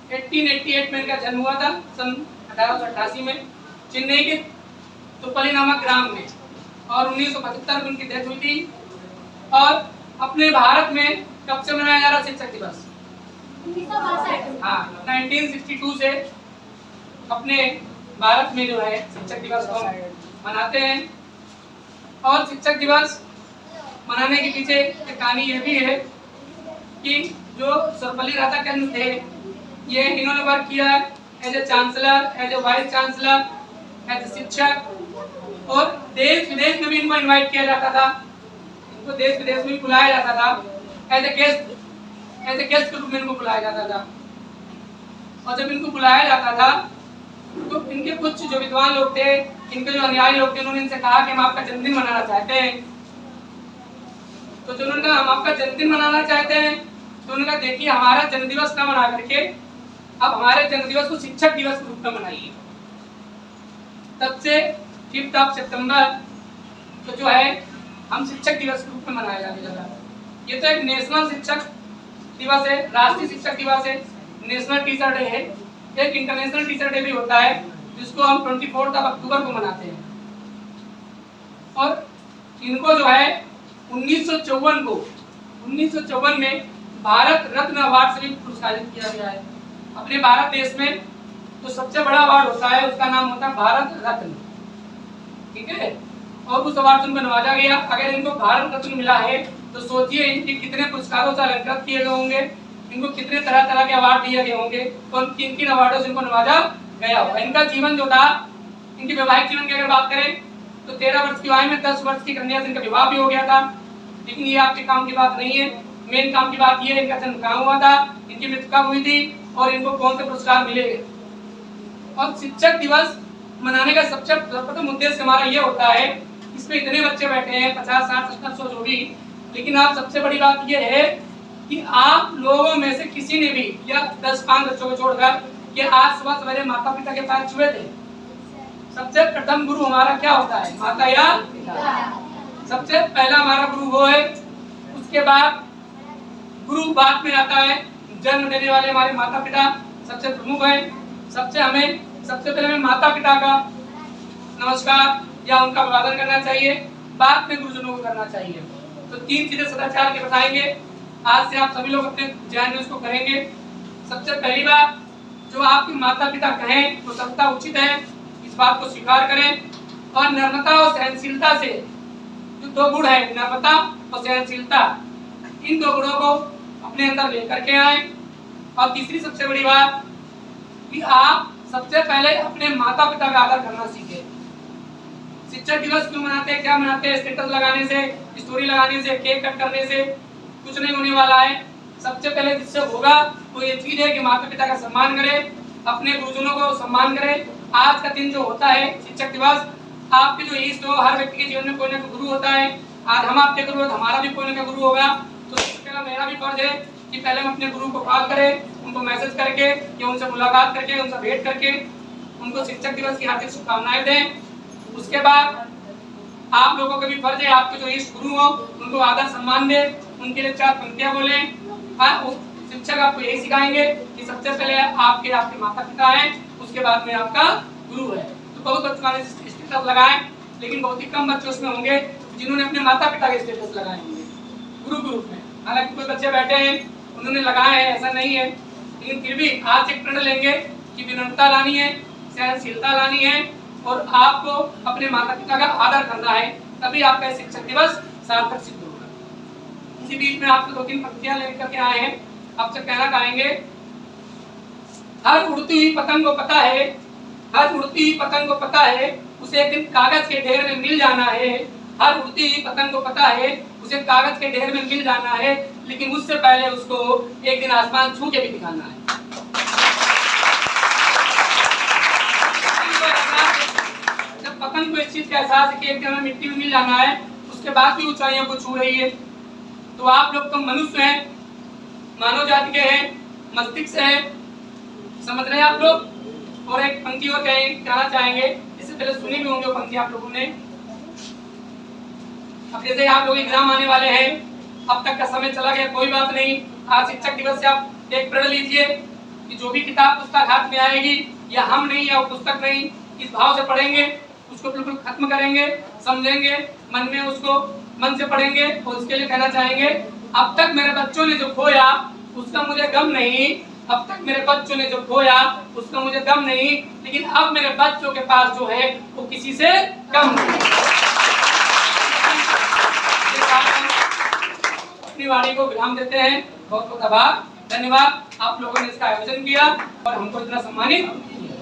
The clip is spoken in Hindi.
1888 में इनका जन्म हुआ था, सन 1888 में चेन्नई के तुपली नामक ग्राम में, और 1975 में उनकी डेथ हुई थी। और अपने भारत में कब से मनाया जा रहा शिक्षक दिवस? 1962 से अपने भारत में जो है शिक्षक दिवस को मनाते हैं। और शिक्षक दिवस मनाने के पीछे एक कहानी ये भी है कि जो सर्वपल्ली राधाकृष्णन थे, ये इन्होंने वर्क किया as a chancellor, as a vice chancellor, as a शिक्षक, और देश विदेश में भी इनको इनवाइट किया जाता था, इनको देश विदेश में भी बुलाया जाता था, एज ए गेस्ट के रूप में इनको बुलाया जाता था। और जब इनको बुलाया जाता था तो इनके कुछ जो विद्वान लोग थे, इनके जो अनुयायी लोग थे, उन्होंने इनसे कहा कि हम आपका जन्मदिन मनाना चाहते हैं। तो जो उन्होंने कहा हम आपका जन्मदिन मनाना चाहते हैं, तो उन्होंने कहा देखिए हमारा जन्मदिवस न मना करके अब हमारे जन्मदिवस को शिक्षक दिवस के रूप में मनाइए। तब से 5 सितंबर तो जो है हम शिक्षक दिवस के रूप में मनाया जाने लगा। ये तो एक नेशनल शिक्षक दिवस है, राष्ट्रीय शिक्षक दिवस है, नेशनल टीचर डे है। एक इंटरनेशनल टीचर डे भी होता है जिसको हम 24 अक्टूबर को मनाते हैं। और इनको जो है 1954 में भारत रत्न अवार्ड से भी पुरस्कारित किया गया है। अपने भारत देश में तो सबसे बड़ा अवार्ड होता है, उसका नाम होता है भारत रत्न, ठीक है। और उस अवार्ड से उनको नवाजा गया। अगर इनको भारत रत्न मिला है तो सोचिए इनके कितने पुरस्कारों से अलंकृत किए गए होंगे, इनको कितने तरह तरह के अवार्ड दिए गए होंगे, और किन किन अवार्डों से इनको नवाजा गया होगा। इनका जीवन जो था, इनके वैवाहिक जीवन की अगर बात करें तो 13 वर्ष की आयु में 10 वर्ष की कन्या से इनका विवाह भी हो गया था। लेकिन ये आपके काम की बात नहीं है, मेन काम की बात ये है इनका जन्म कहाँ हुआ था, इनकी मृत्यु कब हुई थी, और इनको कौन से पुरस्कार मिले। और शिक्षक दिवस मनाने का सबसे प्रथम उद्देश्य हमारा ये होता है, इसमें इतने बच्चे बैठे हैं 50, 60, 70, 100 जो भी, लेकिन आप सबसे बड़ी बात ये है कि आप लोगों में से किसी ने भी या 10-5 बच्चों को छोड़कर कि आज सुबह सवेरे माता पिता के पैर छुए थे। सबसे प्रथम गुरु हमारा क्या होता है? माता या पिता। सबसे पहला हमारा गुरु वो है। उसके बाद गुरु बाद में आता है, जन्म देने वाले हमारे माता पिता सबसे प्रमुख है। सबसे पहले हमें माता पिता का नमस्कार या उनका अभिवादन करना चाहिए, बाद में गुरुजनों को करना चाहिए। तो 3 चीजें सदाचार के बताएंगे, आज से आप सभी लोग अपने ज्ञान में उसको करेंगे। सबसे पहली बात, जो आपके माता पिता कहें तो सबका उचित है, इस बात को स्वीकार करें। और नम्रता और सहनशीलता से, जो 2 गुण है, नम्रता और सहनशीलता, इन 2 गुणों को अपने अंदर लेकर के आए। और तीसरी सबसे बड़ी बात कि आप सबसे पहले अपने माता पिता का आदर करना सीखें। शिक्षक दिवस क्यों मनाते हैं, क्या मनाते हैं? स्टेटस लगाने से, स्टोरी लगाने से, केक कट करने से कुछ नहीं होने वाला है। सबसे पहले जिससे होगा वो ये चीज है कि माता पिता का सम्मान करें, अपने गुरुजनों को सम्मान करें। आज का दिन जो होता है शिक्षक दिवस, आपके जो इष्ट हो, हर व्यक्ति के जीवन में कोई ना कोई गुरु होता है। आज हम आपके गुरु हैं, हमारा भी कोई ना कोई गुरु होगा। तो सबसे पहला मेरा भी फर्ज है कि पहले हम अपने गुरु को कॉल करें, उनको मैसेज करके या उनसे मुलाकात करके, उनसे भेंट करके उनको शिक्षक दिवस की हार्दिक शुभकामनाएं दें। उसके बाद आप लोगों का भी फर्ज है, आपके जो इष्ट गुरु हो उनको आदर सम्मान दें, उनके लिए 4 पंक्तियां बोलें। शिक्षक आपको यही सिखाएंगे कि सबसे पहले आपके माता पिता हैं, उसके बाद में आपका गुरु है। तो बहुत बच्चों ने स्टेटस लगाए, लेकिन बहुत ही कम बच्चे उसमें होंगे जिन्होंने अपने माता पिता के स्टेटस लगाए होंगे गुरु के रूप में। हालांकि कुछ बच्चे बैठे हैं उन्होंने लगाए हैं, ऐसा नहीं है, लेकिन फिर भी आज एक प्रण लेंगे कि विनम्रता लानी है, सहनशीलता लानी है, और आपको अपने माता पिता का आदर करना है, तभी आपका शिक्षक दिवस सार्थक सिद्ध होगा। इसी बीच में आपको 2-3 पंक्तियां लेकर के आए हैं, आपसे कहना चाहेंगे, हर उड़ती हुई पतंग को पता है, हर उड़ती हुई पतंग को पता है, उसे एक दिन कागज के ढेर में मिल जाना है। हर उड़ती हुई पतंग को पता है, उसे कागज के ढेर में मिल जाना है, लेकिन उससे पहले उसको एक दिन आसमान छू के भी दिखाना है। जब पतंग को इस चीज का एहसास है कि एक दिन हमें मिट्टी में मिल जाना है, उसके बाद भी ऊंचाइयों को छू रही है। तो आप लोग तो मनुष्य हैं, मानव जाति के हैं, मस्तिष्क से हैं, समझ रहे हैं आप लोग। और एक पंक्ति और कहना चाहेंगे, इससे पहले सुनी भी होंगे पंक्ति आप लोगों ने। अब जैसे आप लोग एग्जाम आने वाले हैं, अब तक का समय चला गया, कोई बात नहीं। आज शिक्षक दिवस से आप एक प्रण लीजिए कि जो भी किताब पुस्तक हाथ में आएगी, या हम नहीं या पुस्तक नहीं, इस भाव से पढ़ेंगे, उसको बिल्कुल खत्म करेंगे, समझेंगे, मन में उसको मन से पढ़ेंगे। और उसके लिए कहना चाहेंगे, अब तक मेरे बच्चों ने जो खोया उसका मुझे गम नहीं, अब तक मेरे बच्चों ने जो खोया उसका मुझे गम नहीं, लेकिन अब मेरे बच्चों के पास जो है वो किसी से कम नहीं। अपनी वाणी को विराम देते हैं। बहुत बहुत आभार, धन्यवाद। आप लोगों ने इसका आयोजन किया और हमको इतना सम्मानित किया।